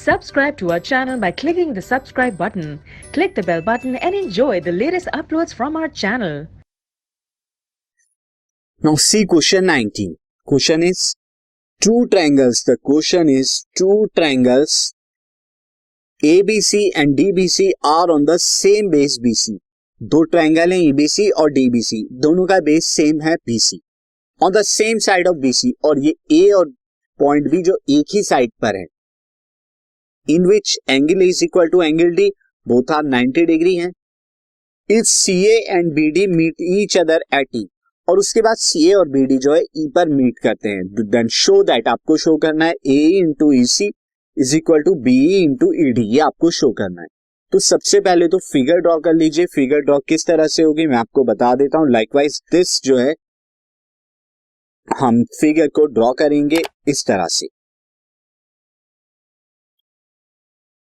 Subscribe to our channel by clicking the subscribe button. Click the bell button and enjoy the latest uploads from our channel. Now see question 19. Question is two triangles. The question is two triangles ABC and DBC are on the same base BC. दो triangle हैं ABC और DBC, दोनों का base same है BC on the same side of BC, और ये A और point B जो एक ही साइड पर है, in which angle is equal to angle D, both are 90 degree हैं. If CA and BD meet each other at E, और उसके बाद CA और BD जो है E पर मीट करते हैं, देन शो दैट, आपको शो करना है AE into EC is equal to BE into ED, ये आपको शो करना है. तो सबसे पहले तो फिगर ड्रॉ कर लीजिए. फिगर ड्रॉ किस तरह से होगी मैं आपको बता देता हूं. लाइकवाइज दिस जो है हम फिगर को ड्रॉ करेंगे इस तरह से.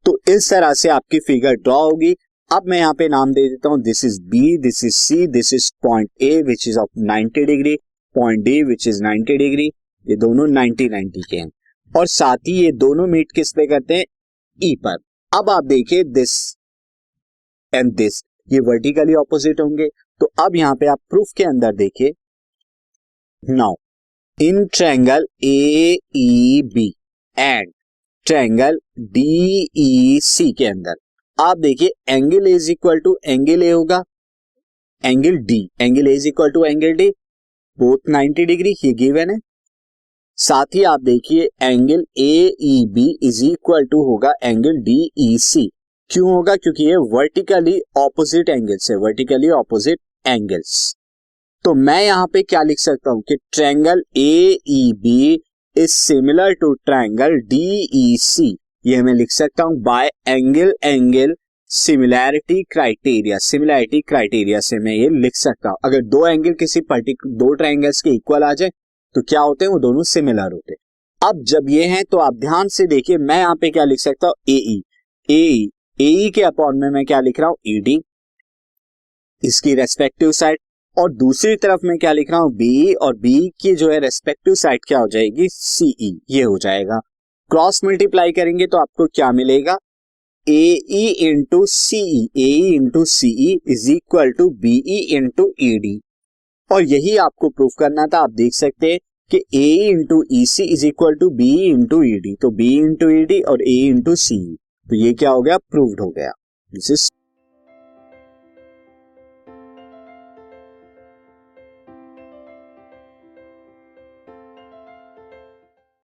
तो इस तरह से आपकी फिगर ड्रॉ होगी. अब मैं यहां पे नाम दे देता हूं, this is B, this is C, this is point A which is of 90 degree, point D which is 90 degree. ये दोनों 90 के हैं, और साथ ही ये दोनों मीट किस पे करते हैं, E पर. अब आप देखिए दिस एंड दिस, ये वर्टिकली ऑपोजिट होंगे. तो अब यहां पे आप प्रूफ के अंदर देखिए, now in triangle AEB and triangle DEC के अंदर आप देखिए angle is equal to angle A होगा, angle D, angle A is equal to angle D, both 90 degree, ये गिवन है. साथ ही आप देखिए angle AEB is equal to होगा एंगल DEC. क्यों होगा, क्योंकि ये वर्टिकली ऑपोजिट एंगल्स है, वर्टिकली ऑपोजिट एंगल्स. तो मैं यहां पे क्या लिख सकता हूं कि triangle AEB is similar to triangle DEC. ये मैं लिख सकता हूं by angle similarity criteria. Similarity criteria से मैं ये लिख सकता हूं. अगर दो एंगल किसी दो ट्रायंगल्स के इक्वल आ जाए तो क्या होते हैं, वो दोनों सिमिलर होते हैं. अब जब ये हैं तो आप ध्यान से देखिए, मैं यहां पे क्या लिख सकता हूं, AE के अपॉन में मैं क्या लिख रहा हूं, ED, इसकी रेस्पेक्टिव साइड. और दूसरी तरफ मैं क्या लिख रहा हूं, BE, और BE की जो है रेस्पेक्टिव साइड क्या हो जाएगी, CE, ये हो जाएगा. क्रॉस मल्टीप्लाई करेंगे तो आपको क्या मिलेगा, AE into CE, AE into CE is equal to BE into ED. और यही आपको प्रूफ करना था. आप देख सकते हैं कि AE into EC is equal to BE into ED. तो BE इंटू ED और AE इंटू CE, तो ये क्या हो गया, प्रूव्ड हो गया. This is